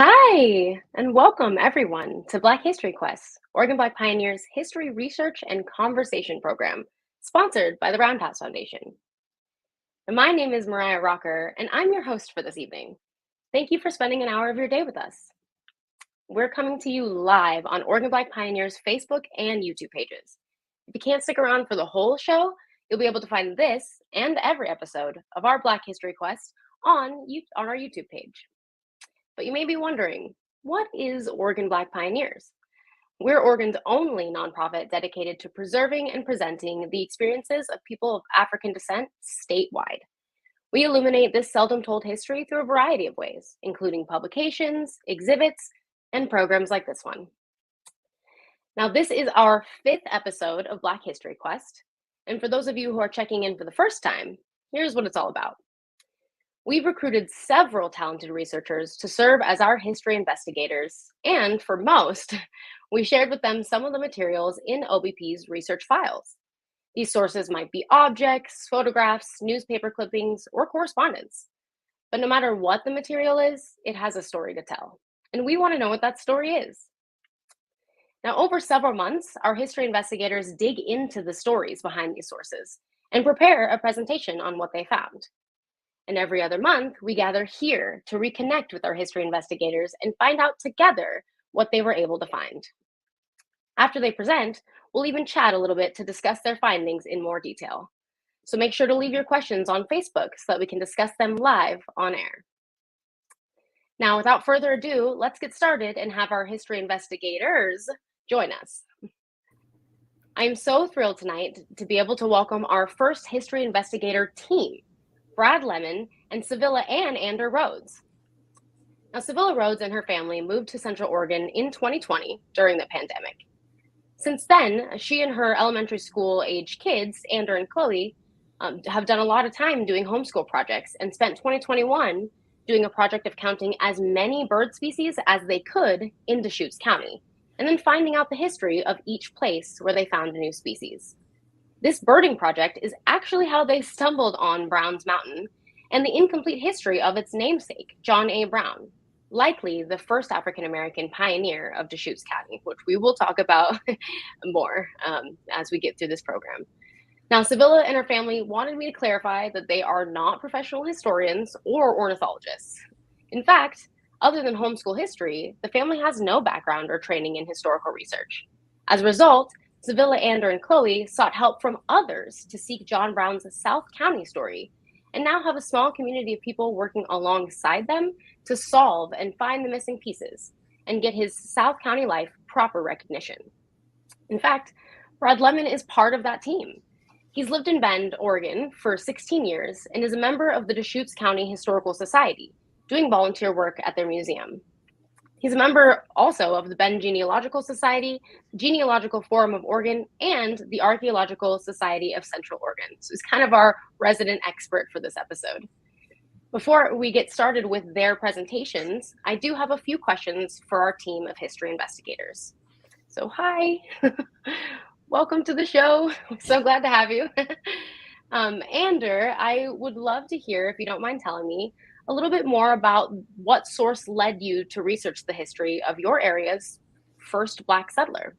Hi, and welcome everyone to Black History Quest, Oregon Black Pioneers History Research and Conversation Program, sponsored by the Roundhouse Foundation. And my name is Mariah Rocker, and I'm your host for this evening. Thank you for spending an hour of your day with us. We're coming to you live on Oregon Black Pioneers Facebook and YouTube pages. If you can't stick around for the whole show, you'll be able to find this and every episode of our Black History Quest on our YouTube page. But you may be wondering, what is Oregon Black Pioneers? We're Oregon's only nonprofit dedicated to preserving and presenting the experiences of people of African descent statewide. We illuminate this seldom told history through a variety of ways, including publications, exhibits, and programs like this one. Now, this is our 5th episode of Black History Quest. And for those of you who are checking in for the first time, here's what it's all about. We've recruited several talented researchers to serve as our history investigators, and for most, we shared with them some of the materials in OBP's research files. These sources might be objects, photographs, newspaper clippings, or correspondence. But no matter what the material is, it has a story to tell, and we want to know what that story is. Now, over several months, our history investigators dig into the stories behind these sources and prepare a presentation on what they found. And every other month, we gather here to reconnect with our history investigators and find out together what they were able to find. After they present, we'll even chat a little bit to discuss their findings in more detail. So make sure to leave your questions on Facebook so that we can discuss them live on air. Now, without further ado, let's get started and have our history investigators join us. I'm so thrilled tonight to be able to welcome our first history investigator team, Brad Lemmon and Sevilla and Chloe Rhoads. Now, Sevilla Rhoads and her family moved to Central Oregon in 2020 during the pandemic. Since then, she and her elementary school-age kids, Chloe and Chloe, have done a lot of time doing homeschool projects and spent 2021 doing a project of counting as many bird species as they could in Deschutes County, and then finding out the history of each place where they found a new species. This birding project is actually how they stumbled on Brown's Mountain and the incomplete history of its namesake, John A. Brown, likely the first African-American pioneer of Deschutes County, which we will talk about more as we get through this program. Now, Sevilla and her family wanted me to clarify that they are not professional historians or ornithologists. In fact, other than homeschool history, the family has no background or training in historical research. As a result, Sevilla, Chloe, and Chloe sought help from others to seek John Brown's South County story, and now have a small community of people working alongside them to solve and find the missing pieces and get his South County life proper recognition. In fact, Brad Lemmon is part of that team. He's lived in Bend, Oregon for 16 years and is a member of the Deschutes County Historical Society, doing volunteer work at their museum. He's a member also of the Bend Genealogical Society, Genealogical Forum of Oregon, and the Archaeological Society of Central Oregon. So he's kind of our resident expert for this episode. Before we get started with their presentations, I do have a few questions for our team of history investigators. So hi, welcome to the show. I'm so glad to have you. Ander, I would love to hear, if you don't mind telling me, a little bit more about what source led you to research the history of your area's first Black settler.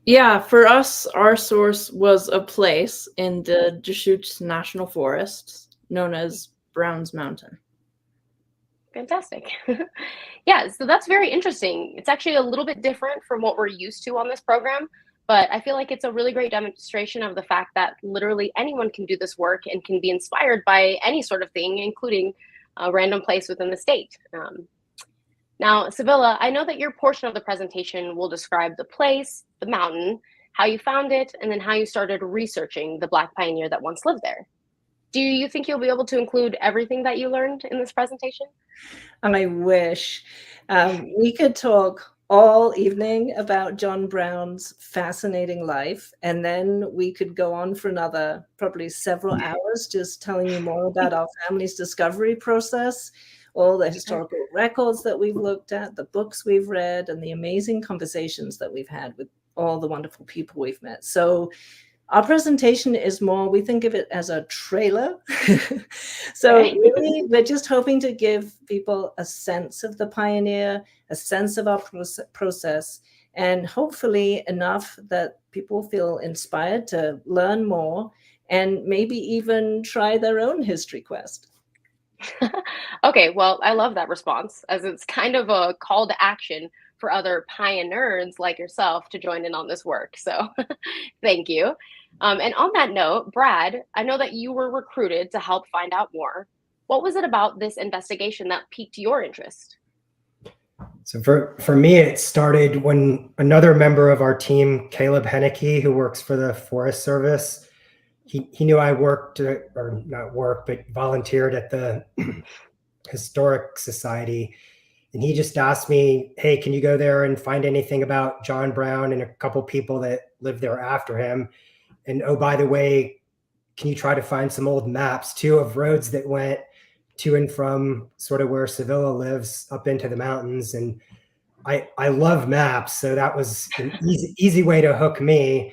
Yeah, for us, our source was a place in the Deschutes National Forest known as Brown's Mountain. Fantastic. Yeah, so that's very interesting. It's actually a little bit different from what we're used to on this program, but I feel like it's a really great demonstration of the fact that literally anyone can do this work and can be inspired by any sort of thing, including a random place within the state. Now, Sevilla, I know that your portion of the presentation will describe the place, the mountain, how you found it, and then how you started researching the Black pioneer that once lived there. Do you think you'll be able to include everything that you learned in this presentation? I wish. We could talk all evening about John Brown's fascinating life, and then we could go on for another probably several hours just telling you more about our family's discovery process, all the historical records that we've looked at, the books we've read, and the amazing conversations that we've had with all the wonderful people we've met. So Our presentation is more, we think of it as a trailer. So Okay. really, we're just hoping to give people a sense of the pioneer, a sense of our process, and hopefully enough that people feel inspired to learn more and maybe even try their own history quest. Okay, well, I love that response as it's kind of a call to action for other pioneers like yourself to join in on this work. So thank you. And on that note, Brad, I know that you were recruited to help find out more. What was it about this investigation that piqued your interest? So for me, it started when another member of our team, Caleb Henneke, who works for the Forest Service, he knew I worked, or not worked, but volunteered at the Historic Society. And he just asked me, hey, can you go there and find anything about John Brown and a couple people that lived there after him? And oh, by the way, can you try to find some old maps too of roads that went to and from sort of where Sevilla lives up into the mountains? And I love maps, so that was an easy way to hook me.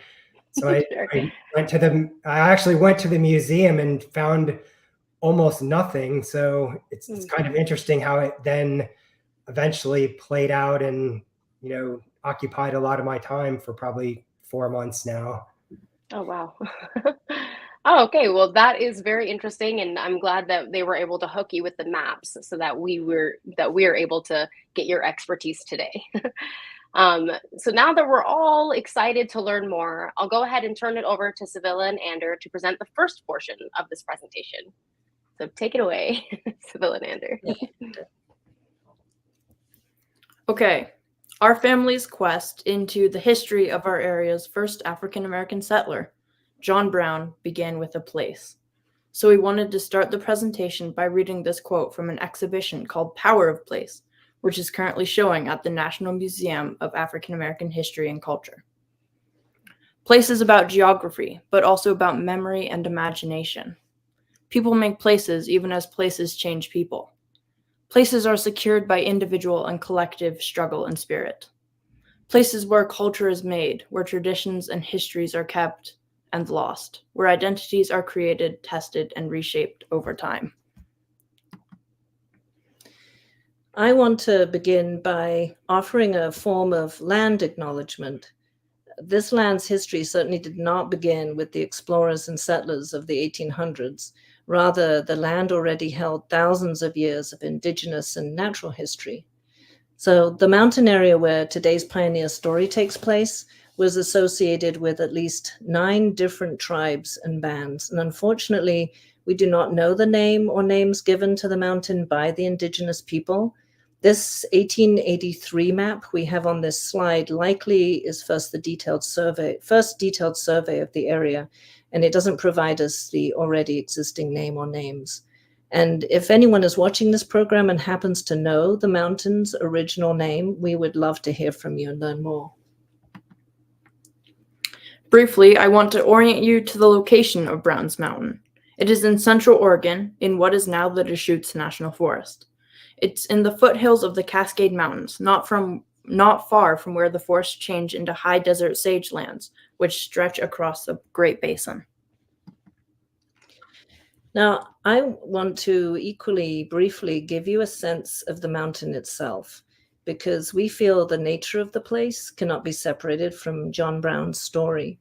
So Sure. I actually went to the museum and found almost nothing. So it's kind of interesting how it then eventually played out and, occupied a lot of my time for probably 4 months now. Oh, wow. Oh, okay. Well, that is very interesting, and I'm glad that they were able to hook you with the maps so that we're able to get your expertise today. So now that we're all excited to learn more, I'll go ahead and turn it over to Sevilla and Ander to present the first portion of this presentation. So take it away, Sevilla and Ander. Okay, our family's quest into the history of our area's first African-American settler, John Brown, began with a place. So we wanted to start the presentation by reading this quote from an exhibition called Power of Place, which is currently showing at the National Museum of African American History and Culture. Place is about geography, but also about memory and imagination. People make places even as places change people. Places are secured by individual and collective struggle and spirit. Places where culture is made, where traditions and histories are kept and lost, where identities are created, tested, and reshaped over time. I want to begin by offering a form of land acknowledgement. This land's history certainly did not begin with the explorers and settlers of the 1800s. Rather, the land already held thousands of years of indigenous and natural history. So the mountain area where today's pioneer story takes place was associated with at least 9 different tribes and bands. And unfortunately, we do not know the name or names given to the mountain by the indigenous people. This 1883 map we have on this slide likely is first detailed survey of the area, and it doesn't provide us the already existing name or names. And if anyone is watching this program and happens to know the mountain's original name, we would love to hear from you and learn more. Briefly, I want to orient you to the location of Browns Mountain. It is in Central Oregon, in what is now the Deschutes National Forest. It's in the foothills of the Cascade Mountains, not far from where the forests change into high desert sagelands, which stretch across the Great Basin. Now, I want to equally briefly give you a sense of the mountain itself, because we feel the nature of the place cannot be separated from John Brown's story.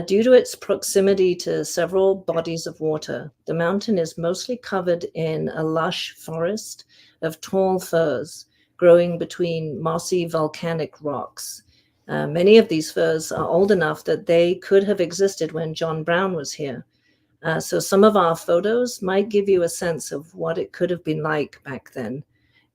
Due to its proximity to several bodies of water, the mountain is mostly covered in a lush forest of tall firs growing between mossy volcanic rocks. Many of these firs are old enough that they could have existed when John Brown was here. So some of our photos might give you a sense of what it could have been like back then.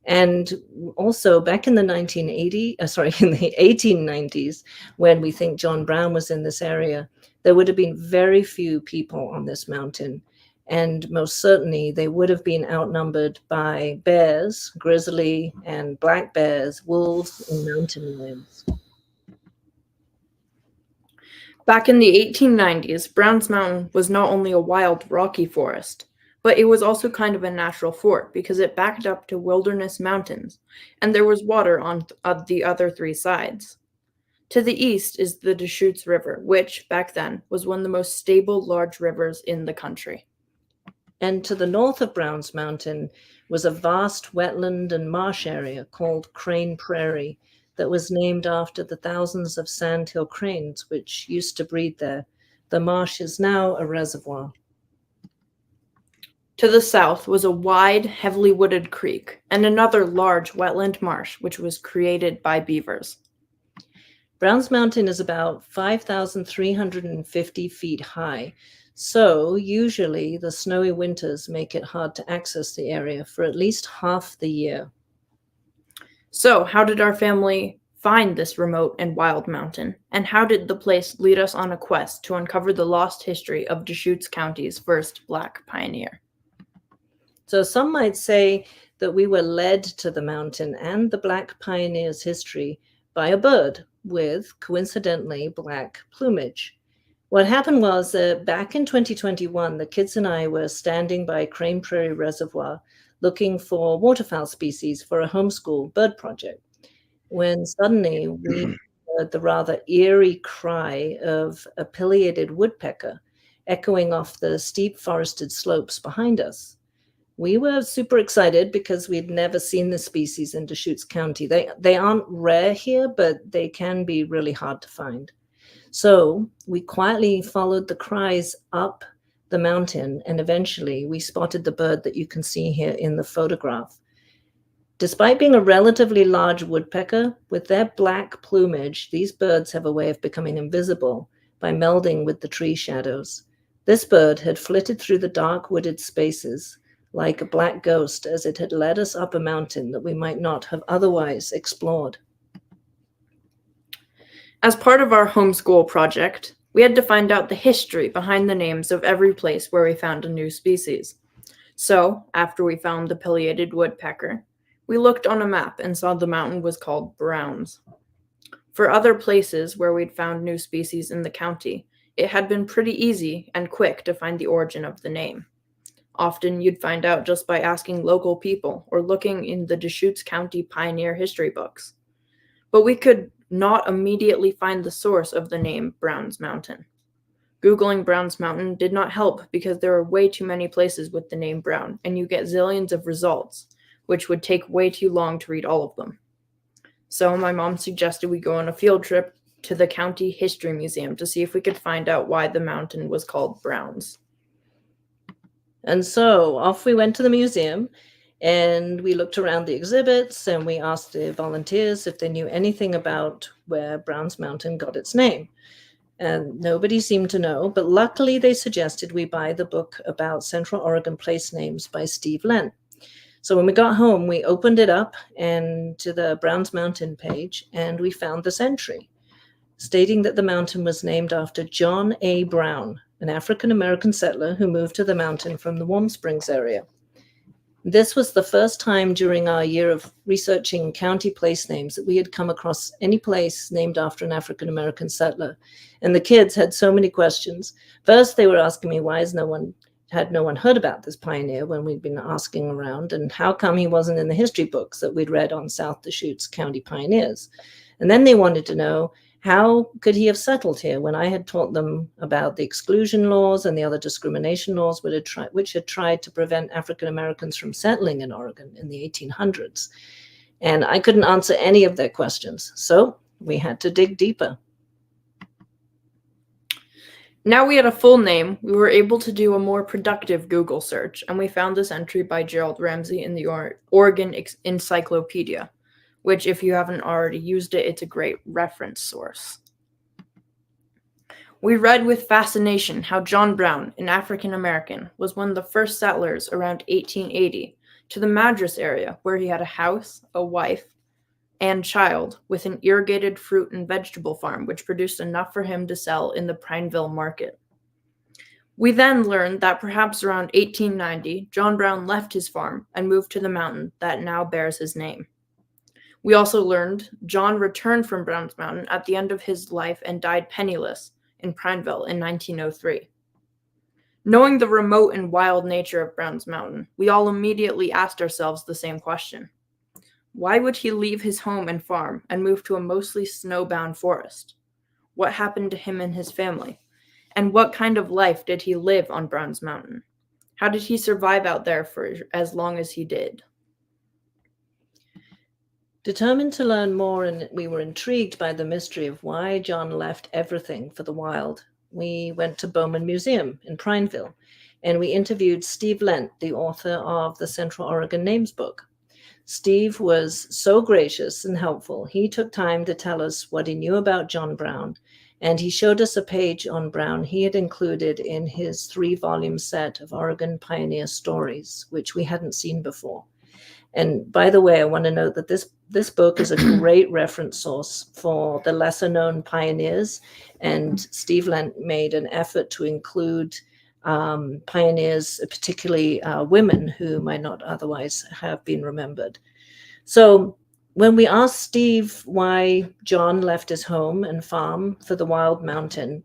And also back in the 1890s, when we think John Brown was in this area, there would have been very few people on this mountain. And most certainly they would have been outnumbered by bears, grizzly and black bears, wolves, and mountain lions. Back in the 1890s, Browns Mountain was not only a wild, rocky forest, but it was also kind of a natural fort because it backed up to wilderness mountains, and there was water on the other 3 sides. To the east is the Deschutes River, which, back then, was one of the most stable large rivers in the country. And to the north of Browns Mountain was a vast wetland and marsh area called Crane Prairie that was named after the thousands of sandhill cranes which used to breed there. The marsh is now a reservoir. To the south was a wide, heavily wooded creek and another large wetland marsh, which was created by beavers. Browns Mountain is about 5,350 feet high, so usually the snowy winters make it hard to access the area for at least half the year. So, how did our family find this remote and wild mountain? And how did the place lead us on a quest to uncover the lost history of Deschutes County's first Black pioneer? So some might say that we were led to the mountain and the Black pioneer's history by a bird with, coincidentally, black plumage. What happened was that back in 2021, the kids and I were standing by Crane Prairie Reservoir looking for waterfowl species for a homeschool bird project, when suddenly we heard the rather eerie cry of a pileated woodpecker echoing off the steep forested slopes behind us. We were super excited because we'd never seen this species in Deschutes County. They aren't rare here, but they can be really hard to find. So we quietly followed the cries up the mountain, and eventually we spotted the bird that you can see here in the photograph. Despite being a relatively large woodpecker, with their black plumage, these birds have a way of becoming invisible by melding with the tree shadows. This bird had flitted through the dark wooded spaces like a black ghost as it had led us up a mountain that we might not have otherwise explored. As part of our homeschool project, we had to find out the history behind the names of every place where we found a new species. So, after we found the pileated woodpecker, we looked on a map and saw the mountain was called Browns. For other places where we'd found new species in the county, it had been pretty easy and quick to find the origin of the name. Often you'd find out just by asking local people or looking in the Deschutes County Pioneer history books. But we could not immediately find the source of the name Browns Mountain. Googling Browns Mountain did not help because there are way too many places with the name Brown, and you get zillions of results, which would take way too long to read all of them. So my mom suggested we go on a field trip to the County History Museum to see if we could find out why the mountain was called Browns. And so off we went to the museum, and we looked around the exhibits, and we asked the volunteers if they knew anything about where Browns Mountain got its name. And nobody seemed to know, but luckily they suggested we buy the book about Central Oregon place names by Steve Lenn. So when we got home, we opened it up and to the Browns Mountain page, and we found this entry stating that the mountain was named after John A. Brown, an African-American settler who moved to the mountain from the Warm Springs area. This was the first time during our year of researching county place names that we had come across any place named after an African-American settler. And the kids had so many questions. First, they were asking me, why has no one heard about this pioneer when we'd been asking around? And how come he wasn't in the history books that we'd read on South Deschutes County pioneers? And then they wanted to know, how could he have settled here when I had taught them about the exclusion laws and the other discrimination laws which had tried to prevent African Americans from settling in Oregon in the 1800s? And I couldn't answer any of their questions, so we had to dig deeper. Now we had a full name, we were able to do a more productive Google search, and we found this entry by Gerald Ramsey in the Oregon Encyclopedia, which, if you haven't already used it, it's a great reference source. We read with fascination how John Brown, an African American, was one of the first settlers around 1880 to the Madras area, where he had a house, a wife, and child with an irrigated fruit and vegetable farm, which produced enough for him to sell in the Prineville market. We then learned that perhaps around 1890, John Brown left his farm and moved to the mountain that now bears his name. We also learned John returned from Browns Mountain at the end of his life and died penniless in Prineville in 1903. Knowing the remote and wild nature of Browns Mountain, we all immediately asked ourselves the same question. Why would he leave his home and farm and move to a mostly snowbound forest? What happened to him and his family? And what kind of life did he live on Brown's Mountain? How did he survive out there for as long as he did? Determined to learn more, and we were intrigued by the mystery of why John left everything for the wild, we went to Bowman Museum in Prineville, and we interviewed Steve Lent, the author of the Central Oregon Names book. Steve was so gracious and helpful. He took time to tell us what he knew about John Brown, and he showed us a page on Brown he had included in his 3-volume set of Oregon Pioneer Stories, which we hadn't seen before. And by the way, I want to note that this book is a great reference source for the lesser-known pioneers, and Steve Lent made an effort to include pioneers, particularly women who might not otherwise have been remembered. So when we asked Steve why John left his home and farm for the wild mountain,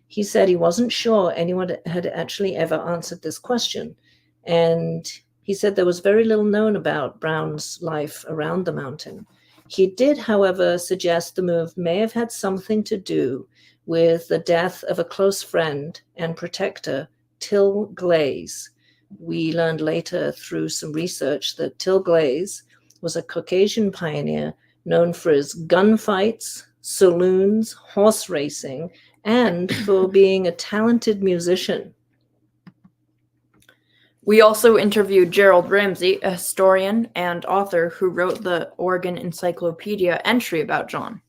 he said he wasn't sure anyone had actually ever answered this question. And he said there was very little known about Brown's life around the mountain. He did, however, suggest the move may have had something to do with the death of a close friend and protector, Till Glaze. We learned later through some research that Till Glaze was a Caucasian pioneer known for his gunfights, saloons, horse racing, and for being a talented musician. We also interviewed Gerald Ramsey, a historian and author who wrote the Oregon Encyclopedia entry about John.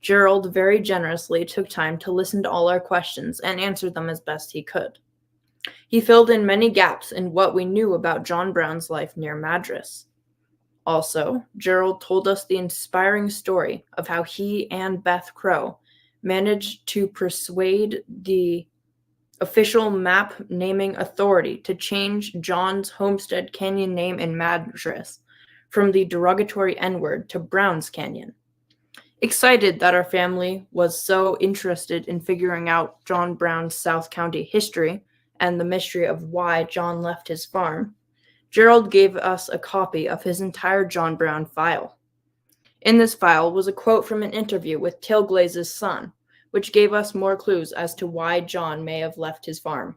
Gerald very generously took time to listen to all our questions and answer them as best he could. He filled in many gaps in what we knew about John Brown's life near Madras. Also, Gerald told us the inspiring story of how he and Beth Crow managed to persuade the official map naming authority to change John's Homestead Canyon name in Madras from the derogatory N-word to Brown's Canyon. Excited that our family was so interested in figuring out John Brown's South County history and the mystery of why John left his farm, Gerald gave us a copy of his entire John Brown file. In this file was a quote from an interview with Till Glaze's son, which gave us more clues as to why John may have left his farm.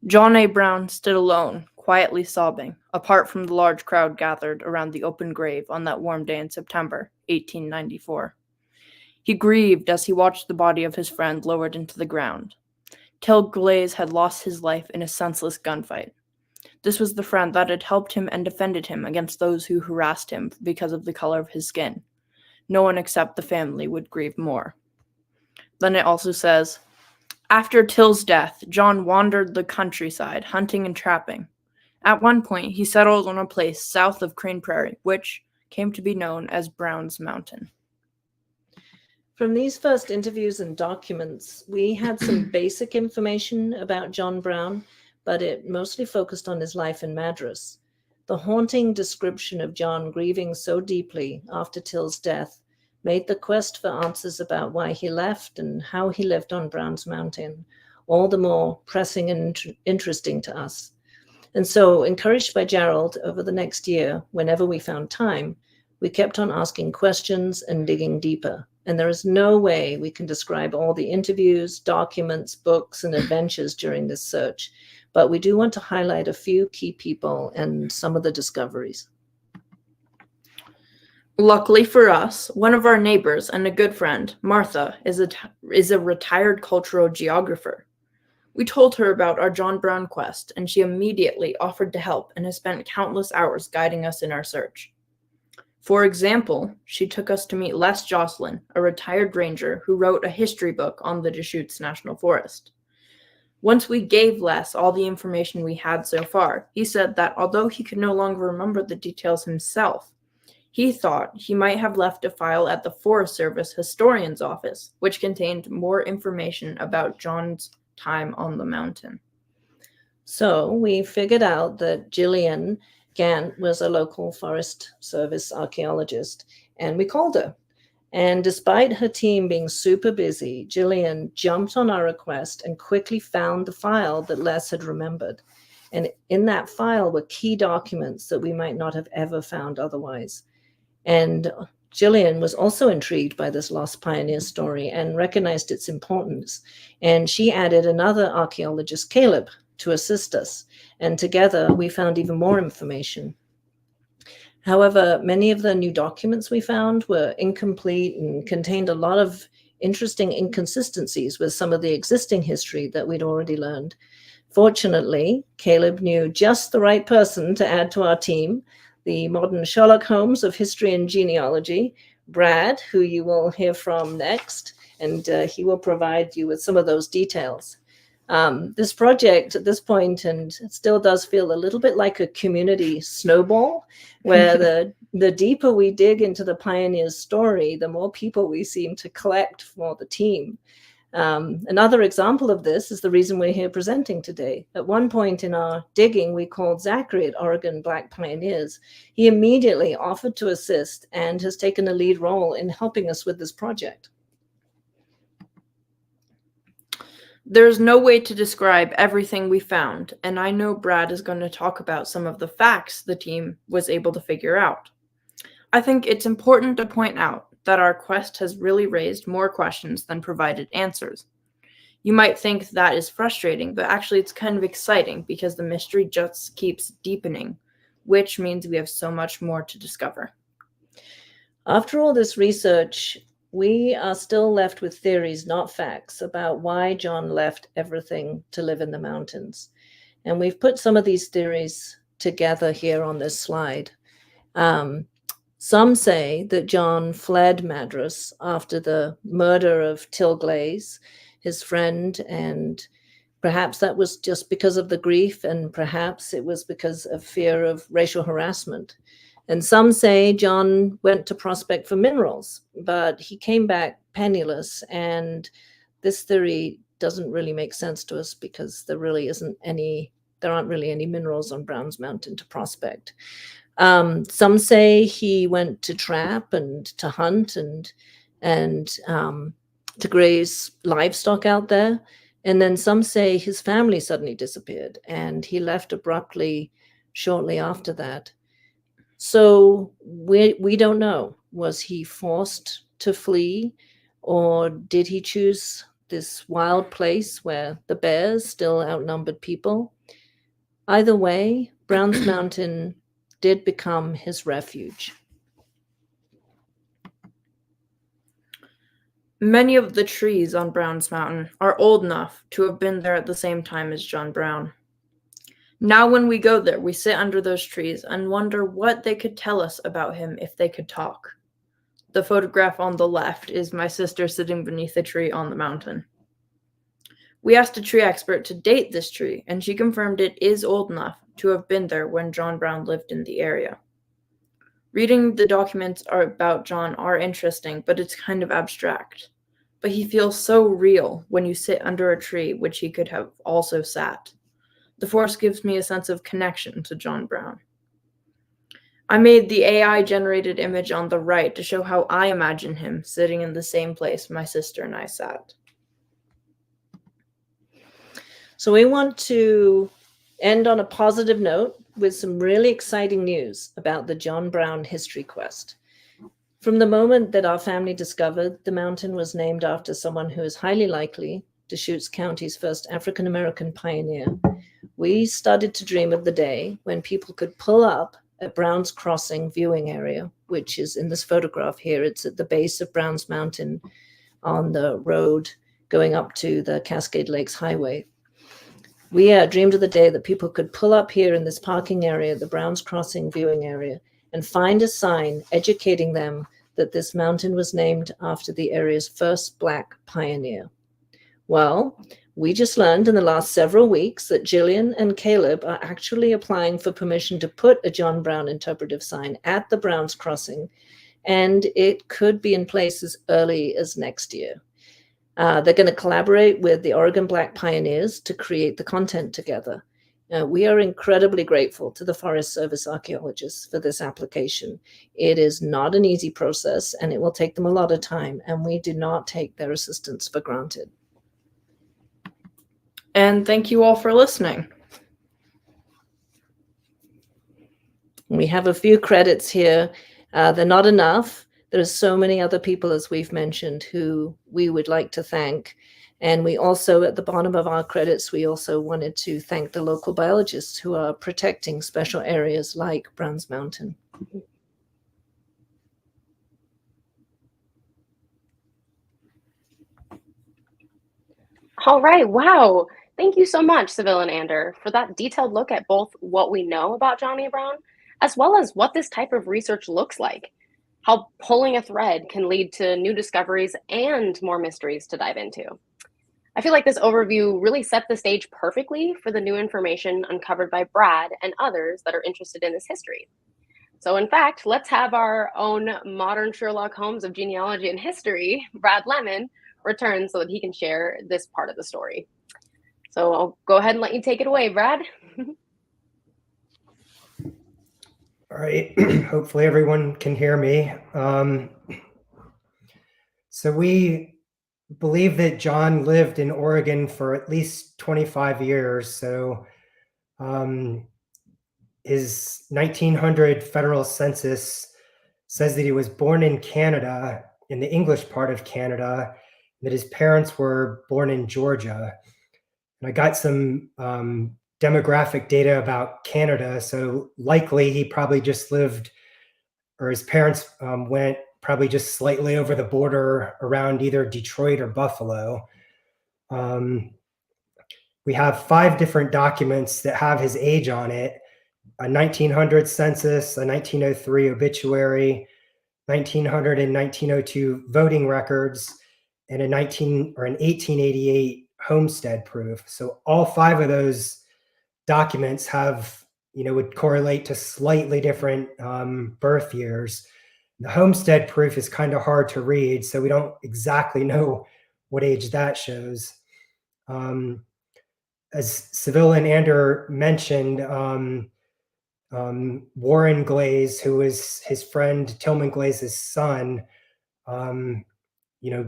John A. Brown stood alone, quietly sobbing, apart from the large crowd gathered around the open grave on that warm day in September 1894. He grieved as he watched the body of his friend lowered into the ground. Till Glaze had lost his life in a senseless gunfight. This was the friend that had helped him and defended him against those who harassed him because of the color of his skin. No one except the family would grieve more. Then it also says, after Till's death, John wandered the countryside, hunting and trapping. At one point, he settled on a place south of Crane Prairie, which came to be known as Brown's Mountain. From these first interviews and documents, we had some basic information about John Brown, but it mostly focused on his life in Madras. The haunting description of John grieving so deeply after Till's death made the quest for answers about why he left and how he lived on Brown's Mountain all the more pressing and interesting to us. And so, encouraged by Gerald, over the next year, whenever we found time, we kept on asking questions and digging deeper. And there is no way we can describe all the interviews, documents, books, and adventures during this search. But we do want to highlight a few key people and some of the discoveries. Luckily for us, one of our neighbors and a good friend, Martha, is a retired cultural geographer. We told her about our John Brown quest, and she immediately offered to help and has spent countless hours guiding us in our search. For example, she took us to meet Les Jocelyn, a retired ranger who wrote a history book on the Deschutes National Forest. Once we gave Les all the information we had so far, he said that although he could no longer remember the details himself, he thought he might have left a file at the Forest Service historian's office, which contained more information about John's time on the mountain. So we figured out that Jillian Gant was a local Forest Service archaeologist, and we called her. And despite her team being super busy, Jillian jumped on our request and quickly found the file that Les had remembered. And in that file were key documents that we might not have ever found otherwise. And Gillian was also intrigued by this lost pioneer story and recognized its importance. And she added another archaeologist, Caleb, to assist us. And together we found even more information. However, many of the new documents we found were incomplete and contained a lot of interesting inconsistencies with some of the existing history that we'd already learned. Fortunately, Caleb knew just the right person to add to our team, the modern Sherlock Holmes of history and genealogy, Brad, who you will hear from next, and he will provide you with some of those details. This project at this point, and it still does feel a little bit like a community snowball, where the deeper we dig into the pioneer's story, the more people we seem to collect for the team. Another example of this is the reason we're here presenting today. At one point in our digging, we called Zachary at Oregon Black Pioneers. He immediately offered to assist and has taken a lead role in helping us with this project. There's no way to describe everything we found, and I know Brad is going to talk about some of the facts the team was able to figure out. I think it's important to point out that our quest has really raised more questions than provided answers. You might think that is frustrating, but actually it's kind of exciting because the mystery just keeps deepening, which means we have so much more to discover. After all this research, we are still left with theories, not facts, about why John left everything to live in the mountains. And we've put some of these theories together here on this slide. Some say that John fled Madras after the murder of Till Glaze, his friend, and perhaps that was just because of the grief, and perhaps it was because of fear of racial harassment. And some say John went to prospect for minerals, but he came back penniless. And this theory doesn't really make sense to us because there aren't really any minerals on Browns Mountain to prospect. Some say he went to trap and to hunt and to graze livestock out there. And then some say his family suddenly disappeared and he left abruptly shortly after that. So we don't know. Was he forced to flee, or did he choose this wild place where the bears still outnumbered people? Either way, Browns Mountain did become his refuge. Many of the trees on Browns Mountain are old enough to have been there at the same time as John Brown. Now when we go there, we sit under those trees and wonder what they could tell us about him if they could talk. The photograph on the left is my sister sitting beneath a tree on the mountain. We asked a tree expert to date this tree, and she confirmed it is old enough to have been there when John Brown lived in the area. Reading the documents about John are interesting, but it's kind of abstract. But he feels so real when you sit under a tree, which he could have also sat. The forest gives me a sense of connection to John Brown. I made the AI-generated image on the right to show how I imagine him sitting in the same place my sister and I sat. So we want to end on a positive note with some really exciting news about the John Brown History Quest. From the moment that our family discovered the mountain was named after someone who is highly likely Deschutes County's first African-American pioneer, we started to dream of the day when people could pull up at Brown's Crossing viewing area, which is in this photograph here. It's at the base of Brown's Mountain on the road going up to the Cascade Lakes Highway. We dreamed of the day that people could pull up here in this parking area, the Brown's Crossing viewing area, and find a sign educating them that this mountain was named after the area's first Black pioneer. Well, we just learned in the last several weeks that Jillian and Caleb are actually applying for permission to put a John Brown interpretive sign at the Brown's Crossing, and it could be in place as early as next year. They're going to collaborate with the Oregon Black Pioneers to create the content together. We are incredibly grateful to the Forest Service archaeologists for this application. It is not an easy process, and it will take them a lot of time, and we do not take their assistance for granted. And thank you all for listening. We have a few credits here. They're not enough. There are so many other people, as we've mentioned, who we would like to thank. And we also, at the bottom of our credits, we also wanted to thank the local biologists who are protecting special areas like Browns Mountain. All right, wow. Thank you so much, Seville and Ander, for that detailed look at both what we know about Johnny Brown, as well as what this type of research looks like, how pulling a thread can lead to new discoveries and more mysteries to dive into. I feel like this overview really set the stage perfectly for the new information uncovered by Brad and others that are interested in this history. So in fact, let's have our own modern Sherlock Holmes of genealogy and history, Brad Lemmon, return so that he can share this part of the story. So I'll go ahead and let you take it away, Brad. All right, hopefully everyone can hear me. So we believe that John lived in Oregon for at least 25 years. So his 1900 federal census says that he was born in Canada, in the English part of Canada, that his parents were born in Georgia. And I got some demographic data about Canada. So likely he probably just lived, or his parents went probably just slightly over the border around either Detroit or Buffalo. We have 5 different documents that have his age on it: a 1900 census, a 1903 obituary, 1900 and 1902 voting records, and an 1888 homestead proof. So all 5 of those documents have, would correlate to slightly different birth years. The homestead proof is kind of hard to read, so we don't exactly know what age that shows. As Seville and Ander mentioned, Warren Glaze, who was his friend Tillman Glaze's son,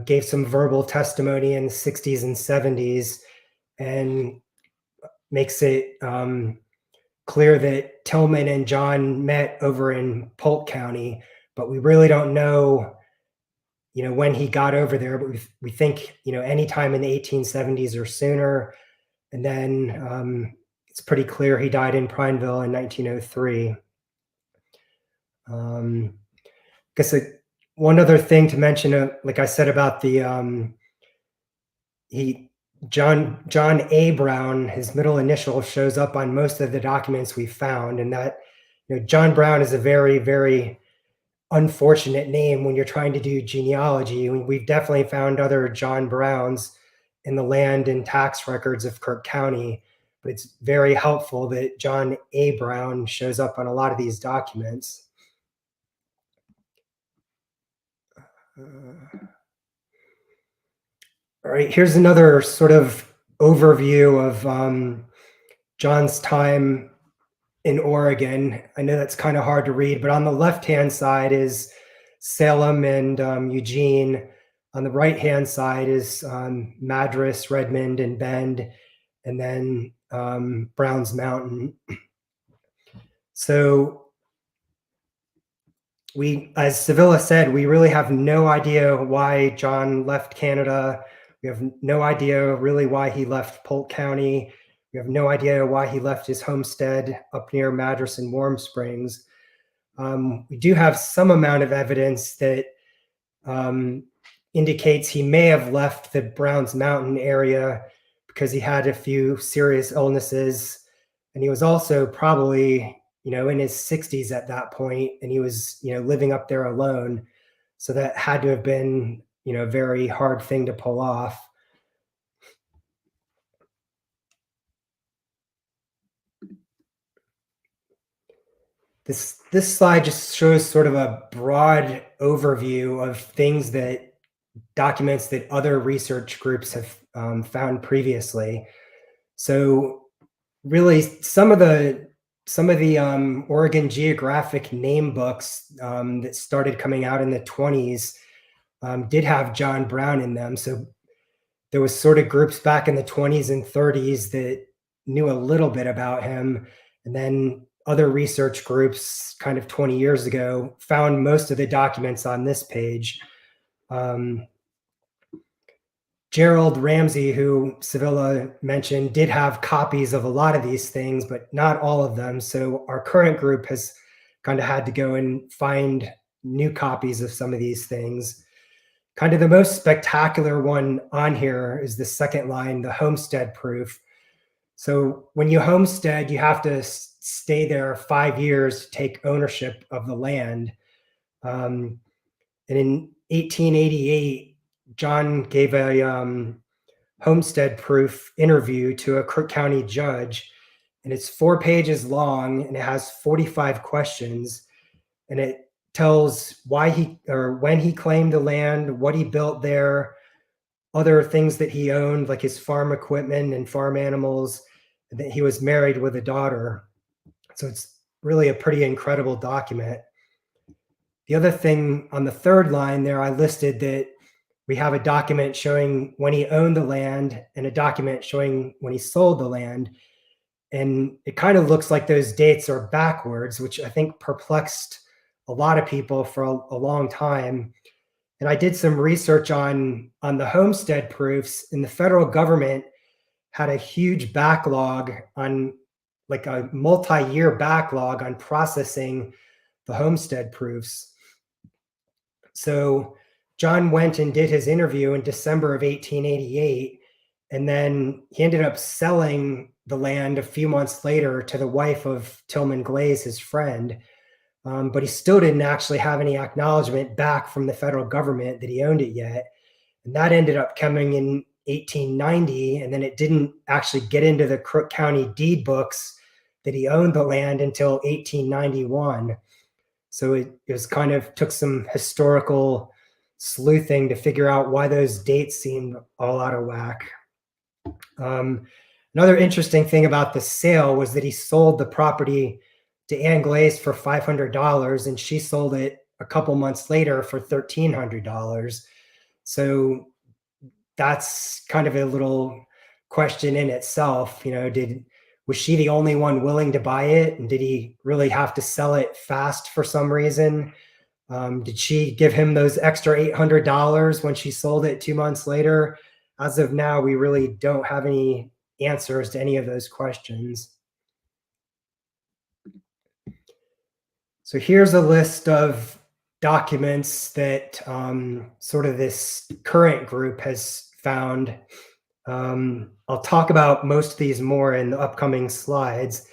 gave some verbal testimony in the 60s and 70s and makes it clear that Tillman and John met over in Polk County, but we really don't know, when he got over there, but we think, anytime in the 1870s or sooner. And then it's pretty clear he died in Prineville in 1903. I guess one other thing to mention, like I said about the John A. Brown, his middle initial shows up on most of the documents we found, and that John Brown is a very, very unfortunate name when you're trying to do genealogy. We've definitely found other John Browns in the land and tax records of Kirk County, but it's very helpful that John A. Brown shows up on a lot of these documents. All right, here's another sort of overview of John's time in Oregon. I know that's kind of hard to read, but on the left-hand side is Salem and Eugene. On the right-hand side is Madras, Redmond, and Bend, and then Browns Mountain. So as Sevilla said, we really have no idea why John left Canada. We have no idea really why he left Polk County. We have no idea why he left his homestead up near Madras and Warm Springs. We do have some amount of evidence that indicates he may have left the Browns Mountain area because he had a few serious illnesses, and he was also probably, in his 60s at that point, and he was, living up there alone. So that had to have been, a very hard thing to pull off. This slide just shows sort of a broad overview of documents that other research groups have found previously. So really some of the Oregon geographic name books that started coming out in the 20s did have John Brown in them. So there was sort of groups back in the 20s and 30s that knew a little bit about him. And then other research groups kind of 20 years ago found most of the documents on this page. Gerald Ramsey, who Sevilla mentioned, did have copies of a lot of these things, but not all of them. So our current group has kind of had to go and find new copies of some of these things. Kind of the most spectacular one on here is the second line, the homestead proof. So when you homestead, you have to stay there 5 years to take ownership of the land. And in 1888, John gave a homestead proof interview to a Crook County judge, and it's 4 pages long, and it has 45 questions, and it tells why he or when he claimed the land, what he built there, other things that he owned, like his farm equipment and farm animals, and that he was married with a daughter. So it's really a pretty incredible document. The other thing on the third line there, I listed that we have a document showing when he owned the land and a document showing when he sold the land. And it kind of looks like those dates are backwards, which I think perplexed a lot of people for a long time. And I did some research on the homestead proofs, and the federal government had a huge backlog on, like a multi-year backlog on processing the homestead proofs. So John went and did his interview in December of 1888, and then he ended up selling the land a few months later to the wife of Tillman Glaze, his friend. But he still didn't actually have any acknowledgement back from the federal government that he owned it yet. And that ended up coming in 1890, and then it didn't actually get into the Crook County deed books that he owned the land until 1891. So it was kind of took some historical sleuthing to figure out why those dates seemed all out of whack. Another interesting thing about the sale was that he sold the property to Ann Glaze for $500, and she sold it a couple months later for $1,300. So that's kind of a little question in itself. You know, was she the only one willing to buy it, and did he really have to sell it fast for some reason? Did she give him those extra $800 when she sold it 2 months later? As of now, we really don't have any answers to any of those questions. So here's a list of documents that sort of this current group has found. I'll talk about most of these more in the upcoming slides.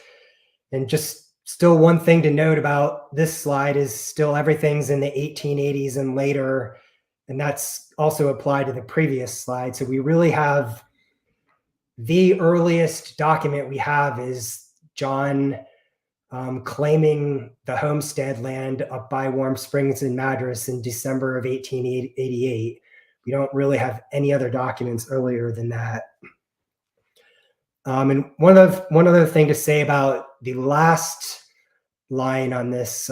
And just still one thing to note about this slide is still everything's in the 1880s and later, and that's also applied to the previous slide. So we really have the earliest document we have is John claiming the homestead land up by Warm Springs and Madras in December of 1888. We don't really have any other documents earlier than that. And one other thing to say about the last line on this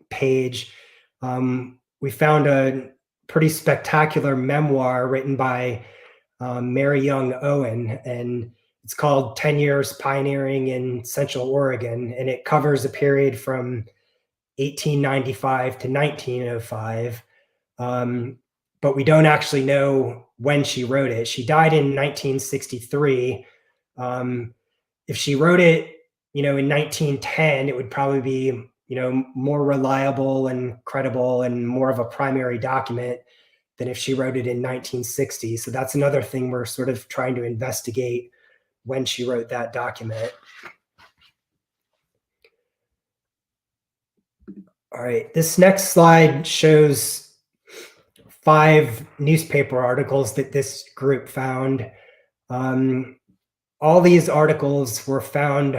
page, we found a pretty spectacular memoir written by Mary Young Owen, and it's called 10 Years Pioneering in Central Oregon, and it covers a period from 1895 to 1905. But we don't actually know when she wrote it. She died in 1963. If she wrote it, in 1910, it would probably be, more reliable and credible and more of a primary document than if she wrote it in 1960. So that's another thing we're sort of trying to investigate, when she wrote that document. All right, this next slide shows 5 newspaper articles that this group found. All these articles were found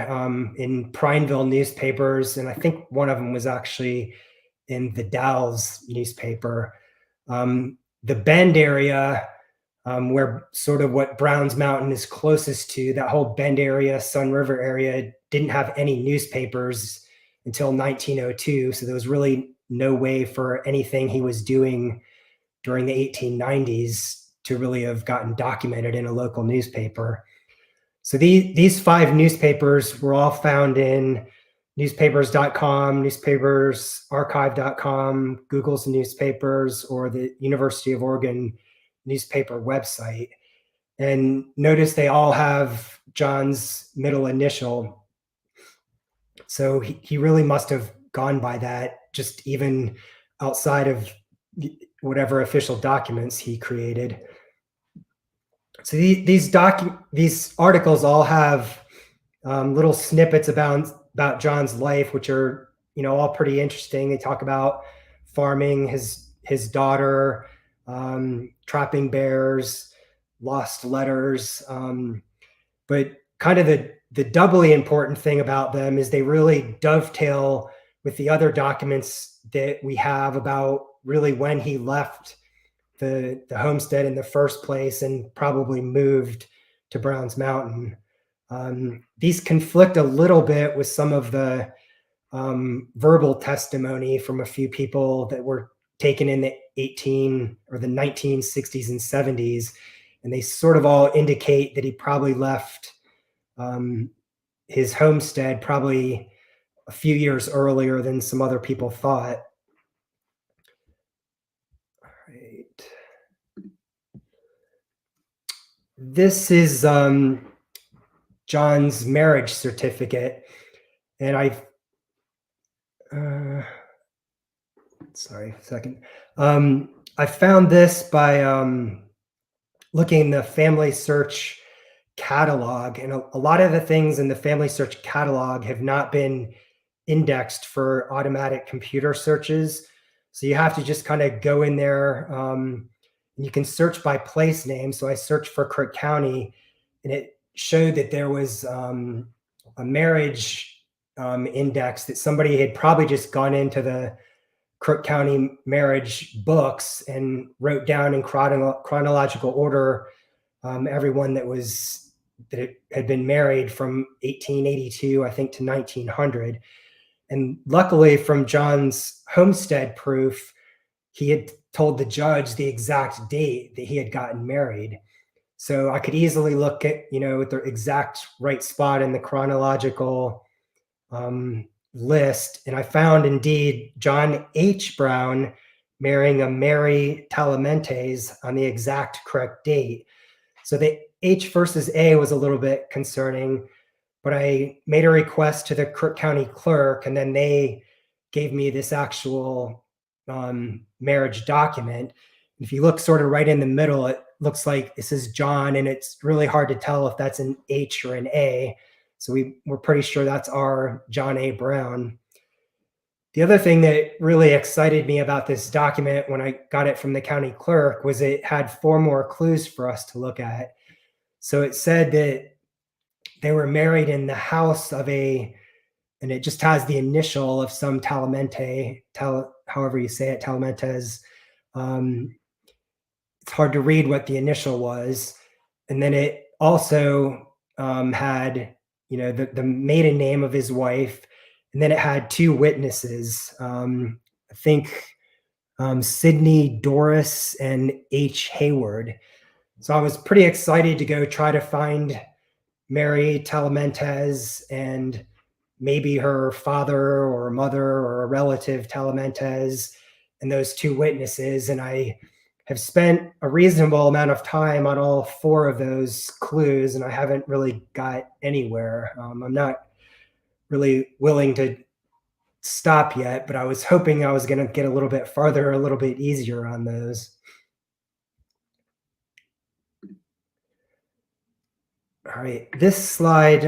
in Prineville newspapers, and I think one of them was actually in the Dalles newspaper. The Bend area, where sort of what Browns Mountain is closest to, that whole Bend area, Sun River area, didn't have any newspapers until 1902. So there was really no way for anything he was doing during the 1890s to really have gotten documented in a local newspaper. So these 5 newspapers were all found in newspapers.com, newspapersarchive.com, Google's newspapers, or the University of Oregon newspaper website. And notice they all have John's middle initial. So he really must have gone by that, just even outside of whatever official documents he created. So these articles all have little snippets about John's life, which are all pretty interesting. They talk about farming, his daughter, trapping bears, lost letters, but kind of the doubly important thing about them is they really dovetail with the other documents that we have about really when he left the homestead in the first place and probably moved to Browns Mountain. These conflict a little bit with some of the verbal testimony from a few people that were taken in the 1960s and 70s, and they sort of all indicate that he probably left his homestead probably a few years earlier than some other people thought. All right. This is John's marriage certificate, and sorry, a second. I found this by looking in the Family Search catalog, and a lot of the things in the Family Search catalog have not been indexed for automatic computer searches. So you have to just kind of go in there, and you can search by place name. So I searched for Crook County, and it showed that there was a marriage index that somebody had probably just gone into the Crook County marriage books and wrote down in chronological order everyone that had been married from 1882, I think, to 1900. And luckily, from John's homestead proof, he had told the judge the exact date that he had gotten married. So I could easily look at, at the exact right spot in the chronological list. And I found indeed John H. Brown marrying a Mary Talamentes on the exact correct date. So the H versus A was a little bit concerning, but I made a request to the Crook County clerk, and then they gave me this actual marriage document. If you look sort of right in the middle, it looks like this is John, and it's really hard to tell if that's an H or an A. So we're pretty sure that's our John A. Brown. The other thing that really excited me about this document when I got it from the county clerk was it had 4 more clues for us to look at. So it said that they were married in the house of and it just has the initial of some Talamente, however you say it, Talamentes. It's hard to read what the initial was. And then it also had, the maiden name of his wife. And then it had 2 witnesses, I think Sidney Doris and H. Hayward. So I was pretty excited to go try to find Mary Talamentes and maybe her father or mother or a relative Talamentes and those 2 witnesses. And I have spent a reasonable amount of time on all 4 of those clues, and I haven't really got anywhere. I'm not really willing to stop yet, but I was hoping I was going to get a little bit farther, a little bit easier on those. All right, this slide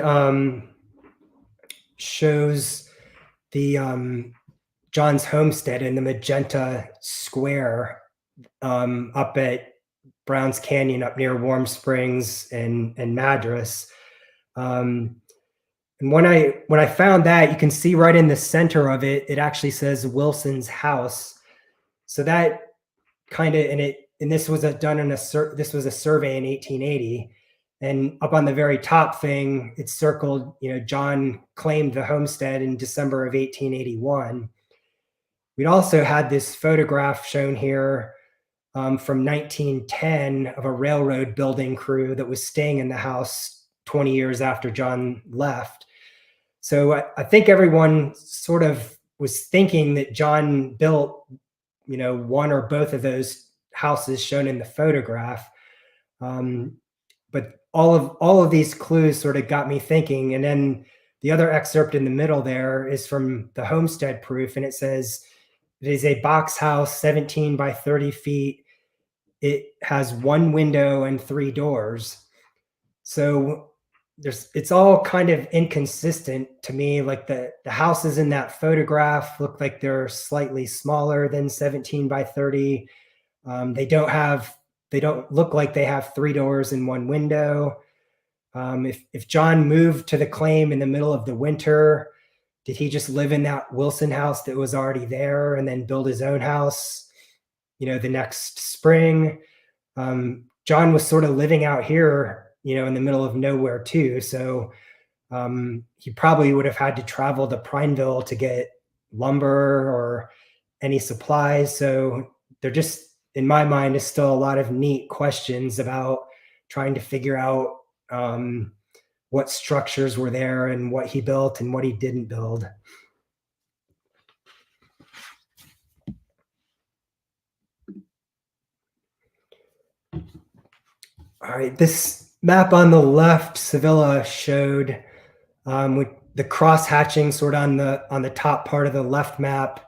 shows the John's homestead in the magenta square up at Browns Canyon, up near Warm Springs and Madras. And when I found that, you can see right in the center of it, it actually says Wilson's house. So that kind of, and this was this was a survey in 1880. And up on the very top thing, it's circled, John claimed the homestead in December of 1881. We'd also had this photograph shown here from 1910 of a railroad building crew that was staying in the house 20 years after John left. So I think everyone sort of was thinking that John built, one or both of those houses shown in the photograph. But all of these clues sort of got me thinking. And then the other excerpt in the middle there is from the homestead proof, and it says it is a box house, 17 by 30 feet. It has one window and 3 doors. So it's all kind of inconsistent to me. Like the houses in that photograph look like they're slightly smaller than 17 by 30. They don't look like they have 3 doors and 1 window. If John moved to the claim in the middle of the winter, did he just live in that Wilson house that was already there and then build his own house, the next spring? John was sort of living out here, in the middle of nowhere too. So he probably would have had to travel to Prineville to get lumber or any supplies. So there just, in my mind, is still a lot of neat questions about trying to figure out what structures were there and what he built and what he didn't build. All right, this map on the left, Sevilla showed with the cross hatching sort of on the top part of the left map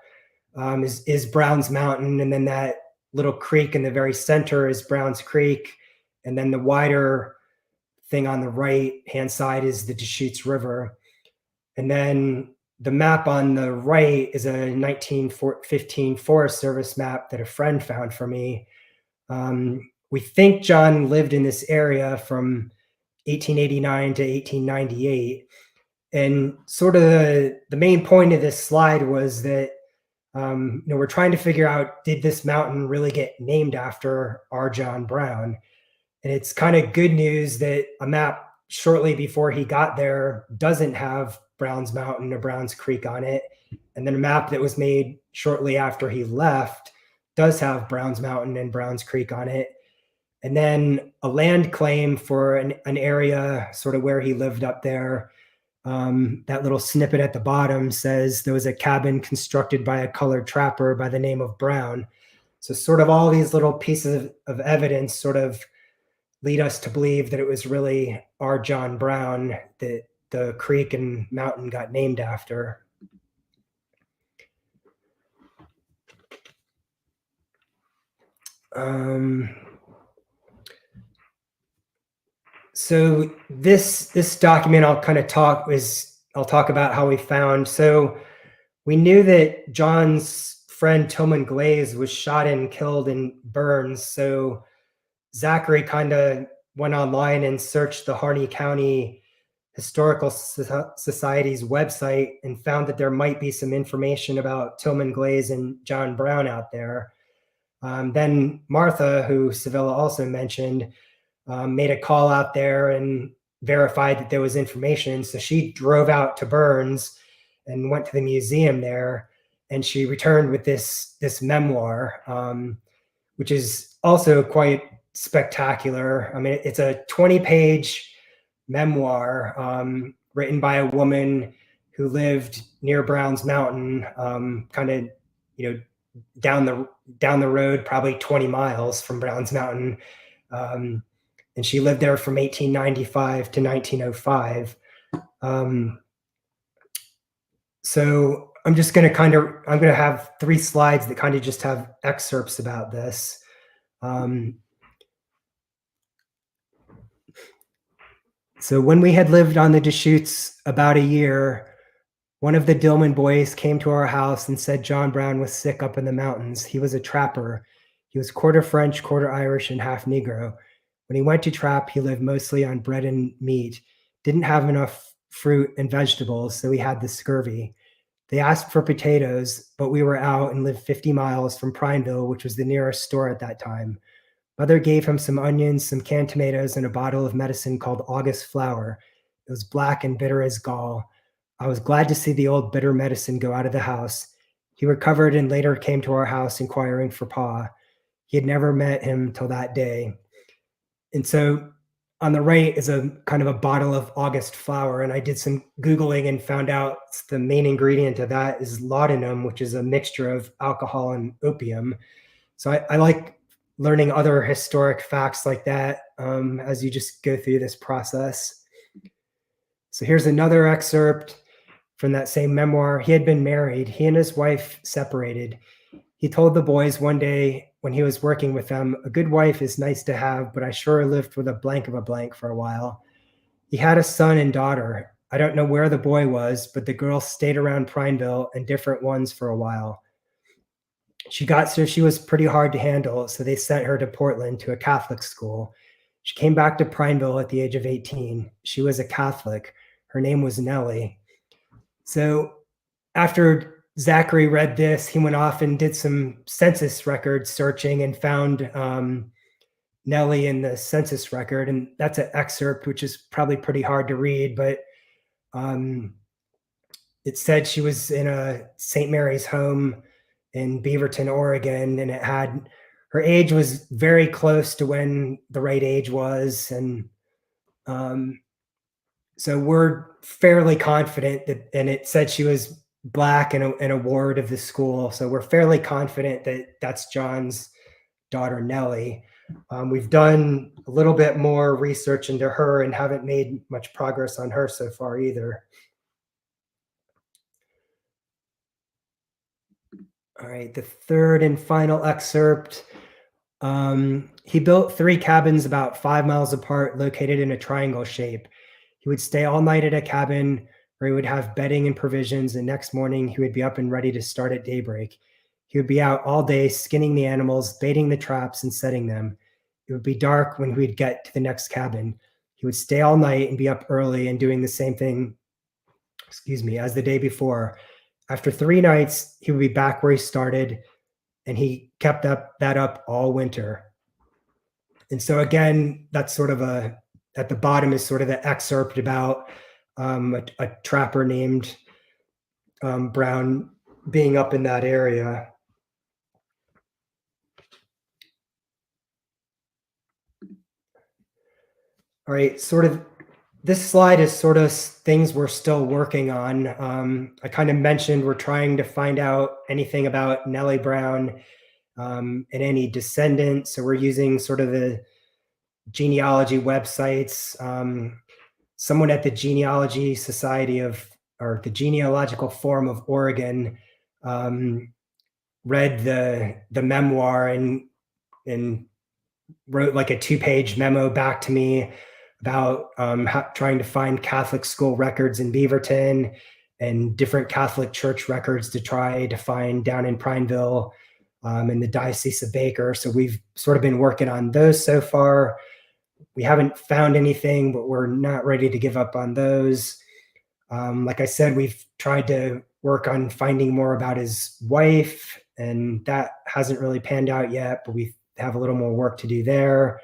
is Brown's Mountain, and then that little creek in the very center is Brown's Creek, and then the wider thing on the right hand side is the Deschutes River. And then the map on the right is a 1915 Forest Service map that a friend found for me. We think John lived in this area from 1889 to 1898. And sort of the main point of this slide was that we're trying to figure out, did this mountain really get named after our John Brown? And it's kind of good news that a map shortly before he got there doesn't have Brown's Mountain or Brown's Creek on it. And then a map that was made shortly after he left does have Brown's Mountain and Brown's Creek on it. And then a land claim for an area sort of where he lived up there. That little snippet at the bottom says there was a cabin constructed by a colored trapper by the name of Brown. So sort of all these little pieces of evidence sort of lead us to believe that it was really our John Brown that the creek and mountain got named after. So this document I'll talk about how we found. So we knew that John's friend Tillman Glaze was shot and killed in Burns. So Zachary kind of went online and searched the Harney County Historical Society's website and found that there might be some information about Tillman Glaze and John Brown out there. Then Martha, who Sevilla also mentioned, made a call out there and verified that there was information. So she drove out to Burns and went to the museum there, and she returned with this memoir, which is also quite spectacular. I mean, it's a 20-page memoir written by a woman who lived near Brown's Mountain, kind of, down the road, probably 20 miles from Brown's Mountain. And she lived there from 1895 to 1905. So I'm going to have 3 slides that kind of just have excerpts about this. So when we had lived on the Deschutes about a year, one of the Dillman boys came to our house and said John Brown was sick up in the mountains. He was a trapper. He was quarter French, quarter Irish, and half Negro. When he went to trap, he lived mostly on bread and meat, didn't have enough fruit and vegetables, so he had the scurvy. They asked for potatoes, but we were out and lived 50 miles from Prineville, which was the nearest store at that time. Mother gave him some onions, some canned tomatoes, and a bottle of medicine called August flower. It was black and bitter as gall. I was glad to see the old bitter medicine go out of the house. He recovered and later came to our house inquiring for Pa. He had never met him till that day. And so on the right is a kind of a bottle of August flower, and I did some Googling and found out the main ingredient of that is laudanum, which is a mixture of alcohol and opium. So I like learning other historic facts like that as you just go through this process. So here's another excerpt from that same memoir. He had been married. He and his wife separated. He told the boys one day when he was working with them, "A good wife is nice to have, but I sure lived with a blank of a blank for a while." He had a son and daughter. I don't know where the boy was, but the girl stayed around Prineville and different ones for a while. She got so she was pretty hard to handle, so they sent her to Portland to a Catholic school. She came back to Prineville at the age of 18. She was a Catholic. Her name was Nellie. So after Zachary read this, he went off and did some census record searching and found Nellie in the census record. And that's an excerpt, which is probably pretty hard to read, but it said she was in a St. Mary's home in Beaverton, Oregon, and it had her age was very close to when the right age was. And so we're fairly confident that, and it said she was Black and a ward of the school. So we're fairly confident that that's John's daughter, Nellie. We've done a little bit more research into her and haven't made much progress on her so far either. All right, the third and final excerpt. He built 3 cabins about 5 miles apart, located in a triangle shape. He would stay all night at a cabin where he would have bedding and provisions, and next morning he would be up and ready to start at daybreak. He would be out all day skinning the animals, baiting the traps, and setting them. It would be dark when we'd get to the next cabin. He would stay all night and be up early and doing the same thing, as the day before. After 3 nights, he would be back where he started, and he kept that up all winter. And so again, that's sort of at the bottom is sort of the excerpt about a trapper named Brown being up in that area. All right, sort of this slide is sort of things we're still working on. I kind of mentioned we're trying to find out anything about Nellie Brown and any descendants. So we're using sort of the genealogy websites. Someone at the Genealogy Society or the Genealogical Forum of Oregon read the memoir and wrote like a 2-page memo back to me about trying to find Catholic school records in Beaverton and different Catholic church records to try to find down in Prineville in the Diocese of Baker. So we've sort of been working on those so far. We haven't found anything, but we're not ready to give up on those. Like I said, we've tried to work on finding more about his wife, and that hasn't really panned out yet, but we have a little more work to do there.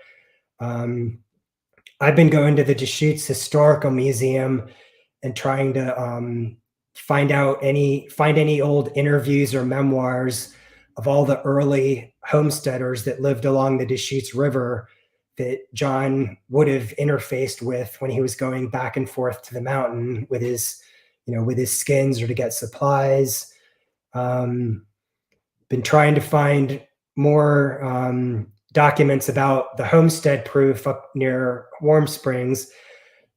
I've been going to the Deschutes Historical Museum and trying to find any old interviews or memoirs of all the early homesteaders that lived along the Deschutes River that John would have interfaced with when he was going back and forth to the mountain with his skins or to get supplies. Been trying to find more documents about the homestead proof up near Warm Springs.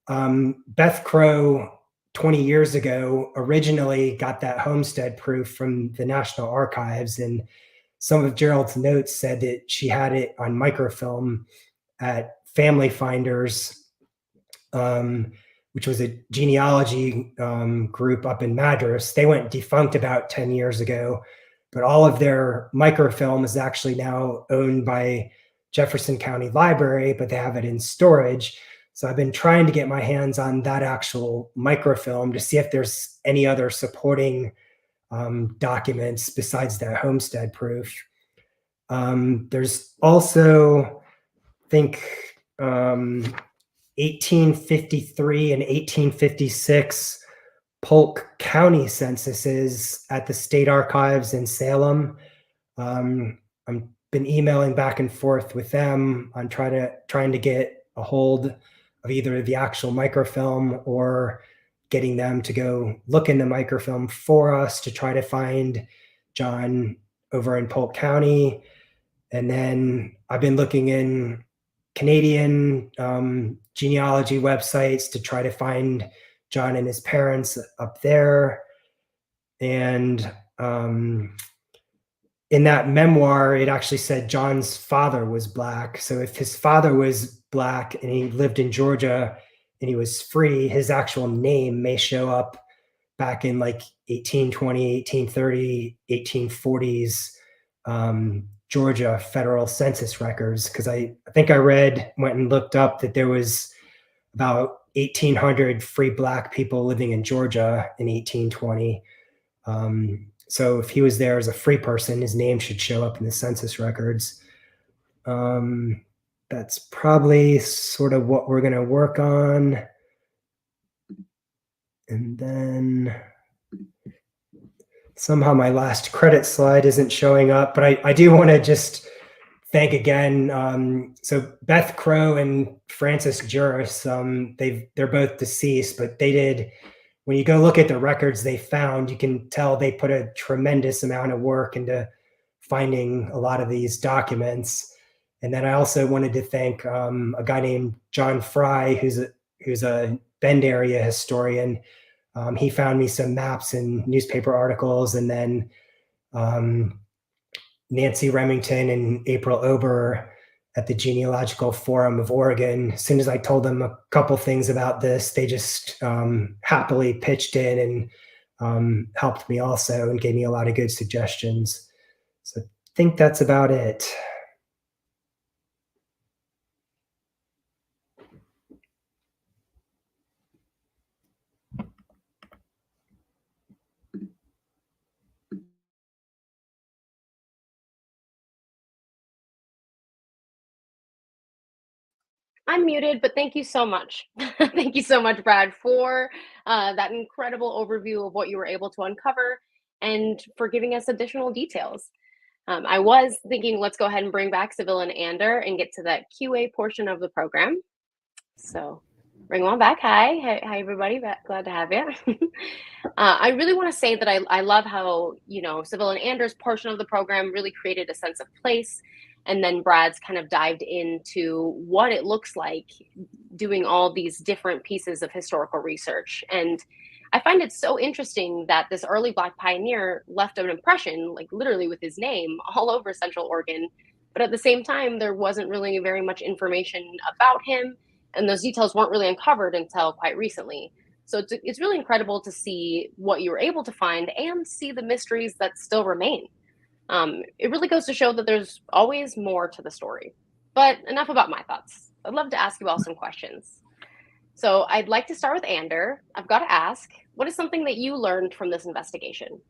Beth Crow 20 years ago originally got that homestead proof from the National Archives, and some of Gerald's notes said that she had it on microfilm at Family Finders, which was a genealogy group up in Madras. They went defunct about 10 years ago, but all of their microfilm is actually now owned by Jefferson County Library, but they have it in storage. So I've been trying to get my hands on that actual microfilm to see if there's any other supporting documents besides that homestead proof. There's also, I think, 1853 and 1856 Polk County censuses at the state archives in Salem. I've been emailing back and forth with them on trying to get a hold of either the actual microfilm or getting them to go look in the microfilm for us to try to find John over in Polk County. And then I've been looking in Canadian genealogy websites to try to find John and his parents up there. And in that memoir, it actually said John's father was Black. So if his father was Black and he lived in Georgia and he was free, his actual name may show up back in like 1820, 1830, 1840s Georgia federal census records. Because I think I went and looked up that there was about 1,800 free Black people living in Georgia in 1820. So if he was there as a free person, his name should show up in the census records. That's probably sort of what we're going to work on. And then somehow my last credit slide isn't showing up, but I do want to just thank again. So Beth Crow and Francis Juris, they're both deceased, but they did, when you go look at the records they found, you can tell they put a tremendous amount of work into finding a lot of these documents. And then I also wanted to thank a guy named John Fry, who's a Bend area historian. He found me some maps and newspaper articles, and then Nancy Remington and April Ober at the Genealogical Forum of Oregon. As soon as I told them a couple things about this, they just happily pitched in and helped me also and gave me a lot of good suggestions. So I think that's about it. I'm muted, but thank you so much. Thank you so much, Brad, for that incredible overview of what you were able to uncover and for giving us additional details. I was thinking, let's go ahead and bring back Sevilla and Ander and get to that QA portion of the program. So bring them on back. Hi, everybody. Glad to have you. I really want to say that I love how, Sevilla and Ander's portion of the program really created a sense of place. And then Brad's kind of dived into what it looks like doing all these different pieces of historical research. And I find it so interesting that this early Black pioneer left an impression, like literally with his name, all over Central Oregon. But at the same time, there wasn't really very much information about him, and those details weren't really uncovered until quite recently. So it's really incredible to see what you were able to find and see the mysteries that still remain. It really goes to show that there's always more to the story. But enough about my thoughts. I'd love to ask you all some questions. So I'd like to start with Ander. I've got to ask, what is something that you learned from this investigation?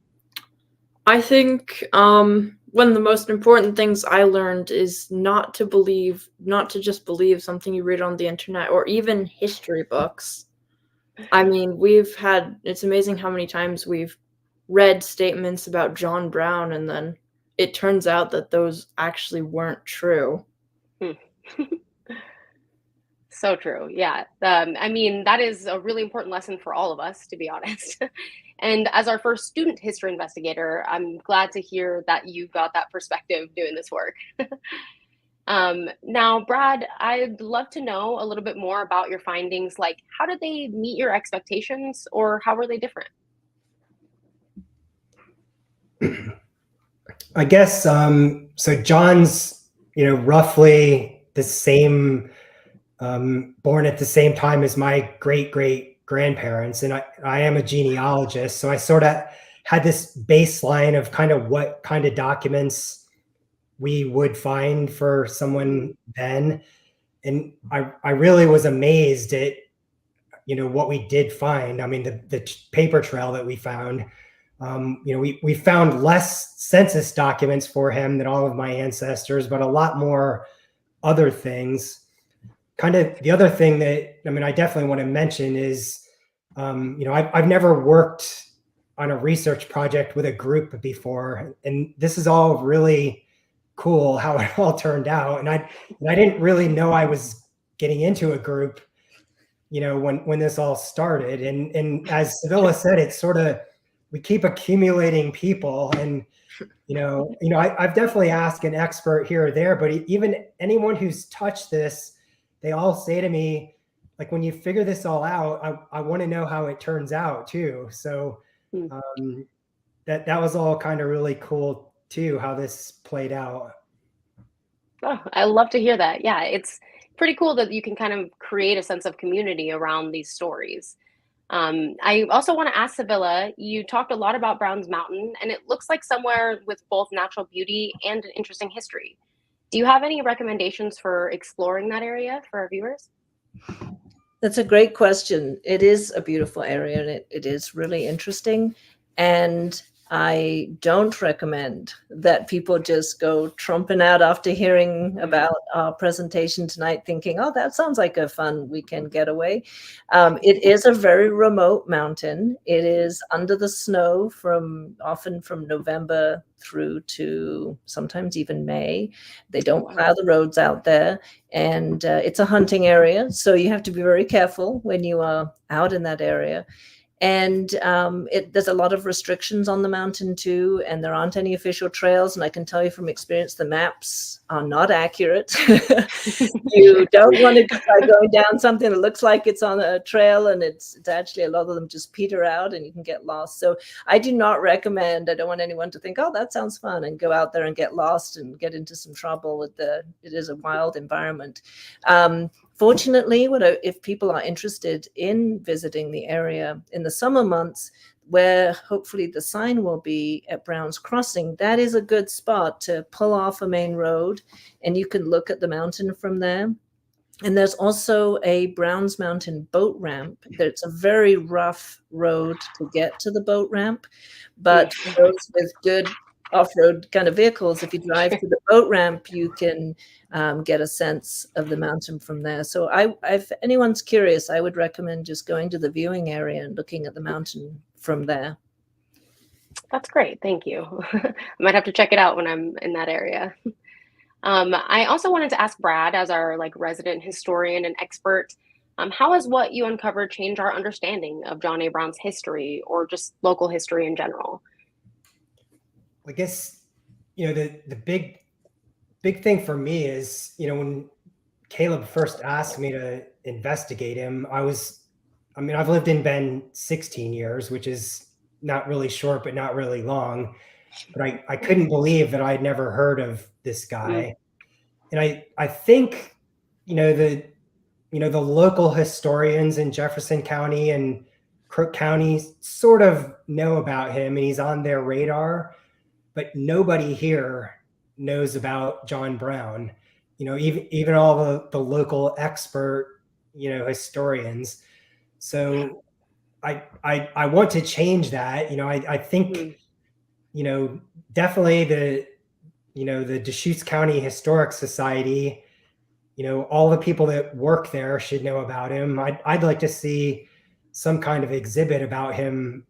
I think one of the most important things I learned is not to just believe something you read on the internet or even history books. I mean, it's amazing how many times we've read statements about John Brown and then it turns out that those actually weren't true. So true. Yeah. I mean, that is a really important lesson for all of us, to be honest. And as our first student history investigator, I'm glad to hear that you got that perspective doing this work. Now, Brad, I'd love to know a little bit more about your findings. Like, how did they meet your expectations, or how were they different? I guess so. John's, roughly the same, born at the same time as my great grandparents, and I am a genealogist, so I sort of had this baseline of kind of what kind of documents we would find for someone then, and I really was amazed at what we did find. I mean, the paper trail that we found. We found less census documents for him than all of my ancestors, but a lot more other things. Kind of the other thing that, I definitely want to mention is, I've never worked on a research project with a group before, and this is all really cool how it all turned out. And I didn't really know I was getting into a group, when this all started. And as Sevilla said, it's sort of, we keep accumulating people, and I've definitely asked an expert here or there, but even anyone who's touched this, they all say to me, like, when you figure this all out, I want to know how it turns out too. So that was all kind of really cool too, how this played out. Oh, I love to hear that. Yeah, it's pretty cool that you can kind of create a sense of community around these stories. I also want to ask Sevilla, you talked a lot about Browns Mountain, and it looks like somewhere with both natural beauty and an interesting history. Do you have any recommendations for exploring that area for our viewers? That's a great question. It is a beautiful area, and it is really interesting. And I don't recommend that people just go tromping out after hearing about our presentation tonight thinking, oh, that sounds like a fun weekend getaway. It is a very remote mountain. It is under the snow often from November through to sometimes even May. They don't plow the roads out there, and it's a hunting area. So you have to be very careful when you are out in that area. And there's a lot of restrictions on the mountain too, and there aren't any official trails. And I can tell you from experience, the maps are not accurate. You don't want to try going down something that looks like it's on a trail, and it's actually, a lot of them just peter out and you can get lost. So I do not recommend, I don't want anyone to think, oh, that sounds fun, and go out there and get lost and get into some trouble it is a wild environment. Fortunately, if people are interested in visiting the area in the summer months, where hopefully the sign will be at Brown's Crossing, that is a good spot to pull off a main road, and you can look at the mountain from there. And there's also a Browns Mountain boat ramp. It's a very rough road to get to the boat ramp, but for those with good off-road kind of vehicles, if you drive to the boat ramp, you can get a sense of the mountain from there. So if anyone's curious, I would recommend just going to the viewing area and looking at the mountain from there. That's great. Thank you. I might have to check it out when I'm in that area. I also wanted to ask Brad, as our resident historian and expert, how has what you uncovered changed our understanding of John A. Brown's history, or just local history in general? I guess, the big thing for me is, when Caleb first asked me to investigate him, I've lived in Bend 16 years, which is not really short, but not really long. But I couldn't believe that I'd never heard of this guy. And I think, the local historians in Jefferson County and Crook County sort of know about him, and he's on their radar. But nobody here knows about John Brown, even all the local expert, historians. So I want to change that. I think, definitely the Deschutes County Historic Society, all the people that work there should know about him. I'd like to see some kind of exhibit about him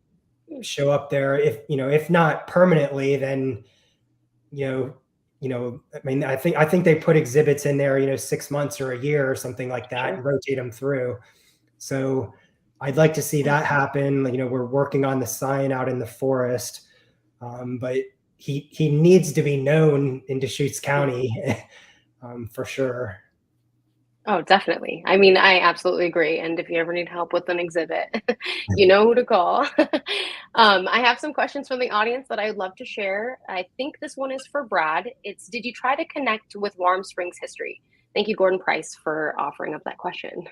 show up there, if not permanently, then I think they put exhibits in there 6 months or a year or something like that, and rotate them through. So I'd like to see that happen. We're working on the sign out in the forest, but he needs to be known in Deschutes County for sure. Oh, definitely. I absolutely agree. And if you ever need help with an exhibit, you know who to call. I have some questions from the audience that I would love to share. I think this one is for Brad. Did you try to connect with Warm Springs history? Thank you, Gordon Price, for offering up that question.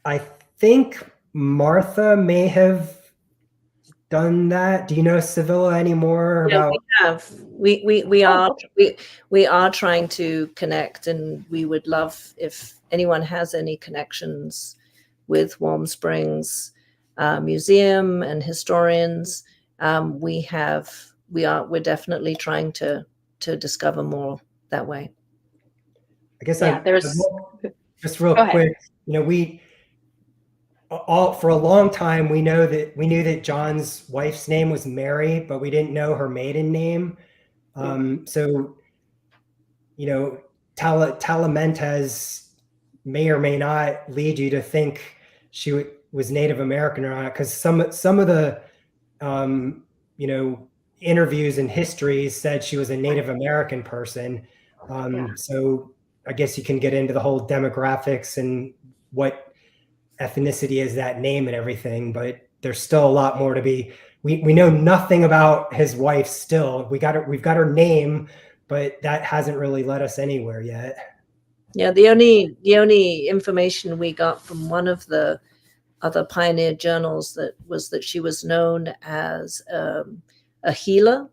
I think Martha may have done that. Do you know Sevilla anymore? Yeah, we have. We are trying to connect, and we would love if anyone has any connections with Warm Springs Museum and historians. We're definitely trying to discover more that way. I guess just real quick. For a long time, we knew that John's wife's name was Mary, but we didn't know her maiden name. So, Talamentes, may or may not lead you to think she was Native American or not, because some of the you know, interviews and histories said she was a Native American person. So I guess you can get into the whole demographics and what ethnicity is that name and everything, but there's still a lot more to be. We know nothing about his wife still. We've got her name, but that hasn't really led us anywhere yet. Yeah, the only information we got from one of the other pioneer journals that she was known as a healer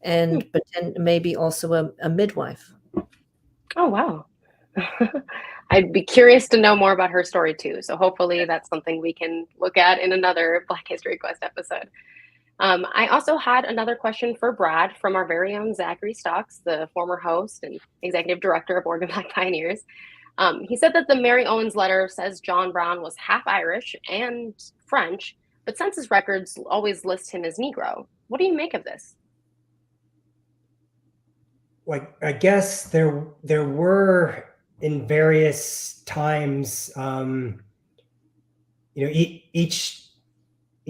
and maybe also a midwife. Oh, wow. I'd be curious to know more about her story too. So hopefully that's something we can look at in another Black History Quest episode. I also had another question for Brad from our very own Zachary Stocks, the former host and executive director of Oregon Black Pioneers. He said that the Mary Owens letter says John Brown was half Irish and French, but census records always list him as Negro. What do you make of this? Like, I guess there were in various times, you know, each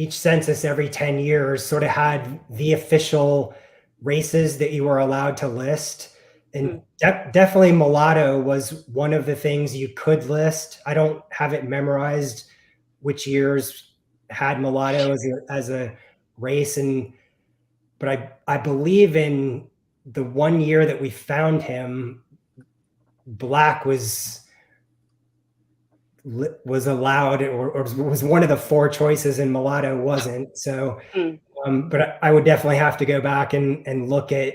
census every 10 years sort of had the official races that you were allowed to list. And definitely mulatto was one of the things you could list. I don't have it memorized which years had mulatto as a race, but I believe in the 1 year that we found him, black was allowed or was one of the 4 choices, and mulatto wasn't. So, but I would definitely have to go back and look at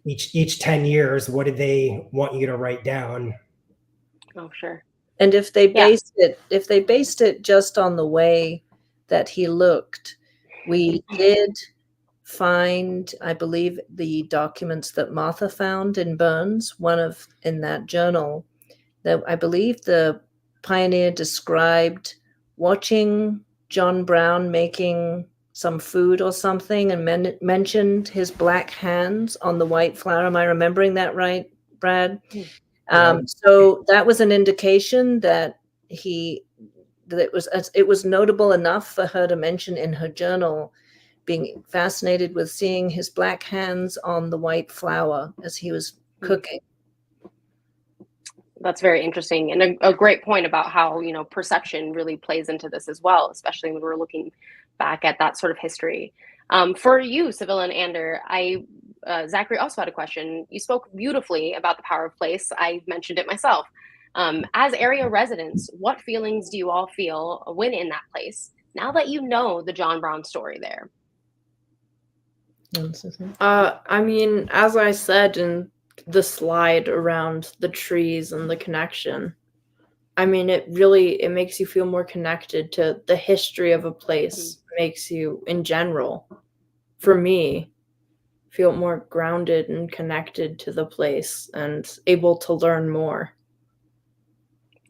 each 10 years. What did they want you to write down? Oh, sure. And if they based it just on the way that he looked, we did find, I believe, the documents that Martha found in Burns, in that journal, that I believe the pioneer described watching John Brown making some food or something and mentioned his black hands on the white flour. Am I remembering that right, Brad? So that was an indication that it was notable enough for her to mention in her journal being fascinated with seeing his black hands on the white flour as he was cooking. That's very interesting, and a great point about how, you know, perception really plays into this as well, especially when we're looking back at that sort of history. For you, Sevilla and Ander, Zachary also had a question. You spoke beautifully about the power of place. I mentioned it myself. As area residents, what feelings do you all feel when in that place, now that you know the John Brown story there? I mean, as I said in the slide around the trees and the connection, I mean, it makes you feel more connected to the history of a place. Makes you, in general, for me, feel more grounded and connected to the place and able to learn more.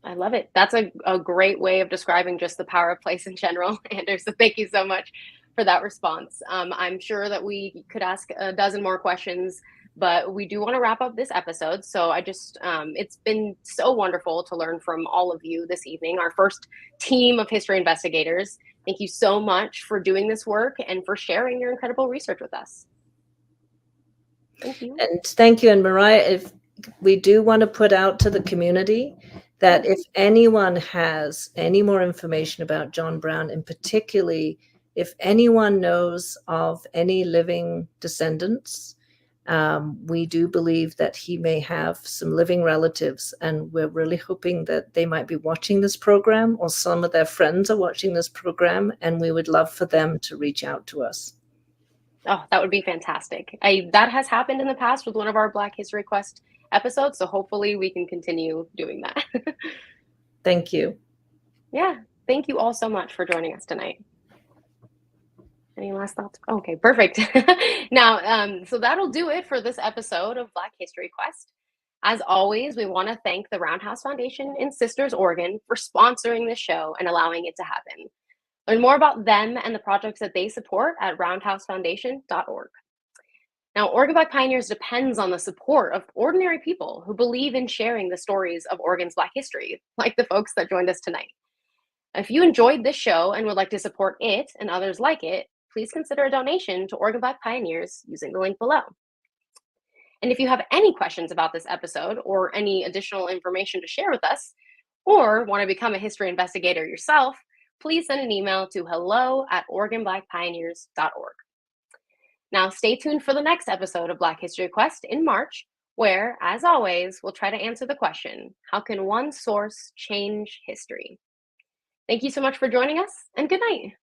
I love it. That's a great way of describing just the power of place in general, Anders. So thank you so much for that response. I'm sure that we could ask a dozen more questions, but we do want to wrap up this episode. So it's been so wonderful to learn from all of you this evening, our first team of history investigators. Thank you so much for doing this work and for sharing your incredible research with us. Thank you. And thank you. And Mariah, if we do want to put out to the community that if anyone has any more information about John Brown, and particularly if anyone knows of any living descendants, we do believe that he may have some living relatives, and we're really hoping that they might be watching this program, or some of their friends are watching this program, and we would love for them to reach out to us. Oh, that would be fantastic. That has happened in the past with one of our Black History Quest episodes, so hopefully we can continue doing that. Thank you. Yeah, thank you all so much for joining us tonight. Any last thoughts? Okay, perfect. Now, so that'll do it for this episode of Black History Quest. As always, we want to thank the Roundhouse Foundation in Sisters, Oregon for sponsoring this show and allowing it to happen. Learn more about them and the projects that they support at roundhousefoundation.org. Now, Oregon Black Pioneers depends on the support of ordinary people who believe in sharing the stories of Oregon's Black history, like the folks that joined us tonight. If you enjoyed this show and would like to support it and others like it, please consider a donation to Oregon Black Pioneers using the link below. And if you have any questions about this episode or any additional information to share with us, or want to become a history investigator yourself, please send an email to hello@OregonBlackPioneers.org. Now, stay tuned for the next episode of Black History Quest in March, where, as always, we'll try to answer the question, how can one source change history? Thank you so much for joining us, and good night.